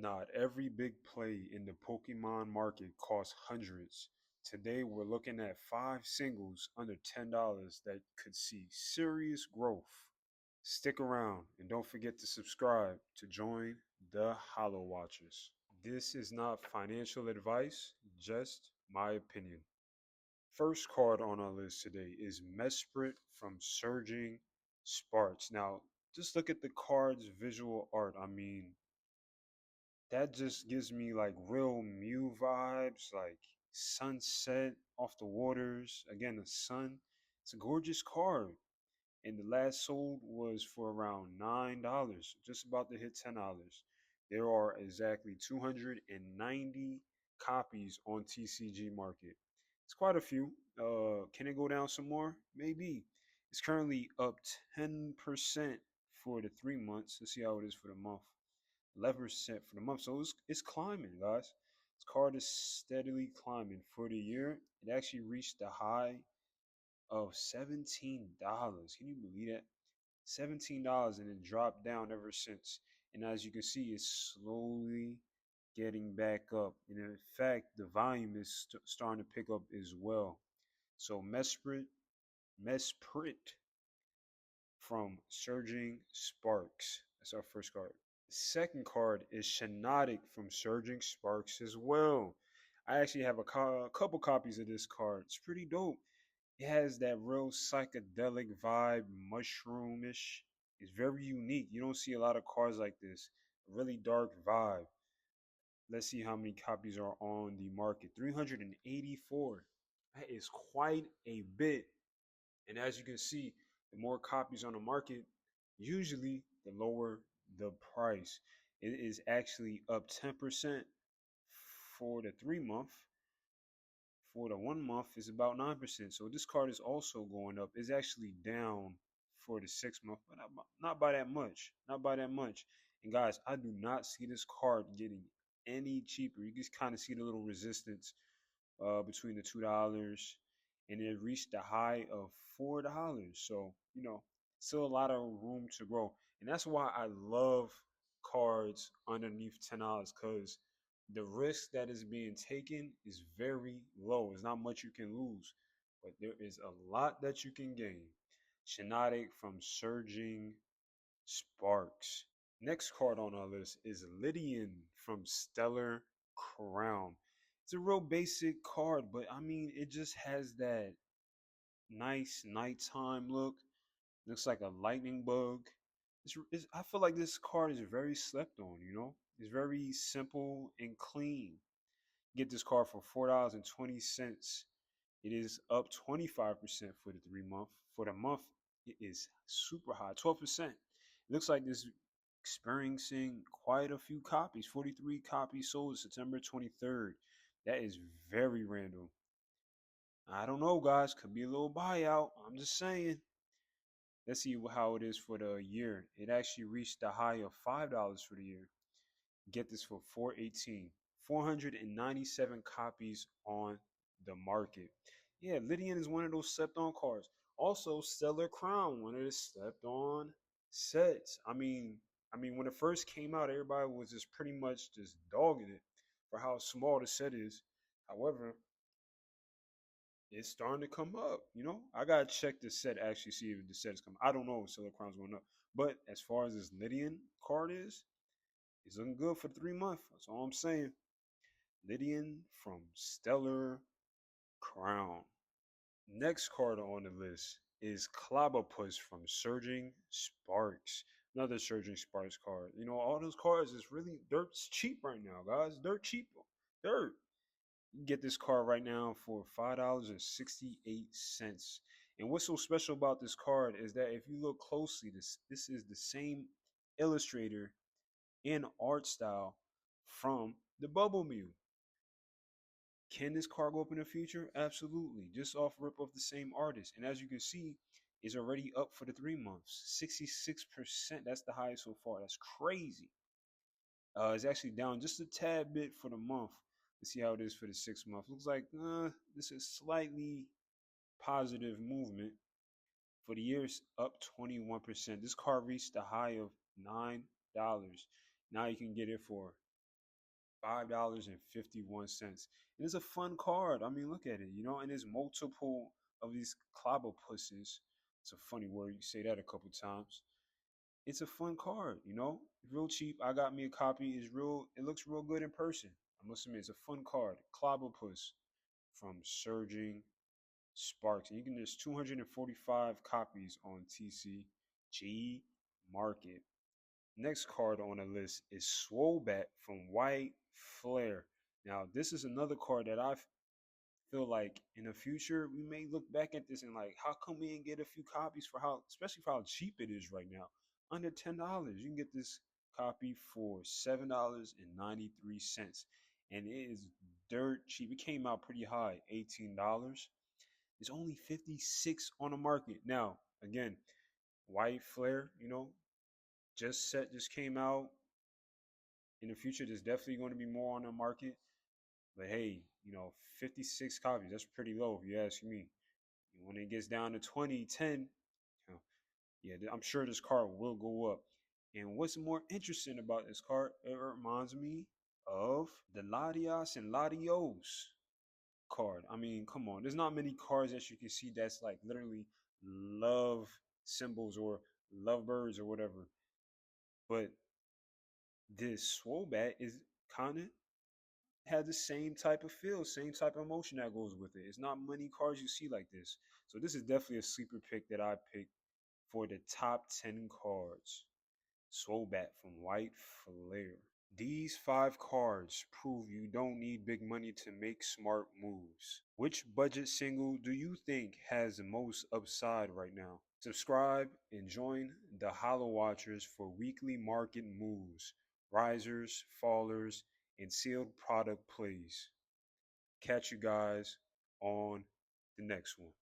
Not every big play in the Pokemon market costs hundreds. Today we're looking at five singles under $10 that could see serious growth. Stick around and don't forget to subscribe to join the HoloWatchers. This is not financial advice, just my opinion. First card on our list today is Mesprit from Surging Sparks. Now, just look at the card's visual art. That just gives me like real Mew vibes, like sunset off the waters. Again, the sun. It's a gorgeous card. And the last sold was for around $9, just about to hit $10. There are exactly 290 copies on TCG Market. It's quite a few. Can it go down some more? Maybe. It's currently up 10% for the 3 months. Let's see how it is for the month. 11% for the month. So it's climbing, guys. This card is steadily climbing. For the year, it actually reached the high of $17. Can you believe that? $17 and it dropped down ever since. And as you can see, it's slowly getting back up. And in fact, the volume is starting to pick up as well. So Mesprit from Surging Sparks. That's our first card. Second card is Shinotic from Surging Sparks as well. I actually have a couple copies of this card. It's pretty dope. It has that real psychedelic vibe, mushroomish. It's very unique. You don't see a lot of cards like this. A really dark vibe. Let's see how many copies are on the market. 384. That is quite a bit. And as you can see, the more copies on the market, usually the lower the price. It is actually up 10% for the 3 month. For the 1 month is about 9%. So this card is also going up. It's actually down for the 6 month, but not by that much. Not by that much. And guys, I do not see this card getting any cheaper. You just kind of see the little resistance between the $2 and it reached the high of $4. So, still a lot of room to grow. And that's why I love cards underneath $10 because the risk that is being taken is very low. It's not much you can lose, but there is a lot that you can gain. Shinotic from Surging Sparks. Next card on our list is Lydian from Stellar Crown. It's a real basic card, but it just has that nice nighttime look. Looks like a lightning bug. I feel like this card is very slept on. It's very simple and clean. Get this card for $4.20. It is up 25% for the 3 month. For the month, it is super high, 12%. It looks like this experiencing quite a few copies. 43 copies sold September 23rd. That is very random. I don't know, guys. Could be a little buyout. I'm just saying. Let's see how it is for the year. It actually reached the high of $5 for the year. Get this for $4.18. 497 copies on the market. Yeah, Lydian is one of those slept on cards. Also, Stellar Crown, one of the slept on sets. When it first came out, everybody was just pretty much just dogging it for how small the set is. However, it's starting to come up. I gotta check the set actually see if the set is coming. I don't know if Stellar Crown's going up, but as far as this Lydian card is, it's looking good for 3 months. That's all I'm saying. Lydian from Stellar Crown. Next card on the list is Clobbopus from Surging Sparks. Another Surging Sparks card. All those cards is really dirt cheap right now, guys. Dirt cheap. Dirt. You can get this card right now for $5.68. And what's so special about this card is that if you look closely, this is the same illustrator and art style from the Bubble Mew. Can this card go up in the future? Absolutely. Just off rip of the same artist. And as you can see, it's already up for the 3 months. 66%. That's the highest so far. That's crazy. It's actually down just a tad bit for the month. Let's see how it is for the 6 month. Looks like this is slightly positive movement. For the year, it's up 21%. This card reached the high of $9. Now you can get it for $5.51. It is a fun card. I mean, look at it, and there's multiple of these clobberpusses. It's a funny word. You say that a couple times. It's a fun card. Real cheap. I got me a copy. It's real. It looks real good in person. I must admit, it's a fun card. Clobberpuss from Surging Sparks. And you can, there's 245 copies on TCG Market. Next card on the list is Swobat from White Flare. Now, this is another card that I feel like in the future we may look back at this and like, how come we didn't get a few copies for how, especially for how cheap it is right now, under $10. You can get this copy for $7.93, and it is dirt cheap. It came out pretty high, $18. It's only 56 on the market now. Again, White Flare, just came out. In the future, there's definitely going to be more on the market. But hey, 56 copies, that's pretty low if you ask me. When it gets down to 20, 10, you know, yeah, I'm sure this card will go up. And what's more interesting about this card, it reminds me of the Latios and Latios card. I mean, come on. There's not many cards that you can see that's like literally love symbols or lovebirds or whatever. But this Swobat is kind of had the same type of feel, same type of emotion that goes with it. It's not many cards you see like this. So this is definitely a sleeper pick that I picked for the top 10 cards. Swobat from White Flare. These 5 cards prove you don't need big money to make smart moves. Which budget single do you think has the most upside right now? Subscribe and join the HoloWatchers for weekly market moves, risers, fallers, and sealed product plays. Catch you guys on the next one.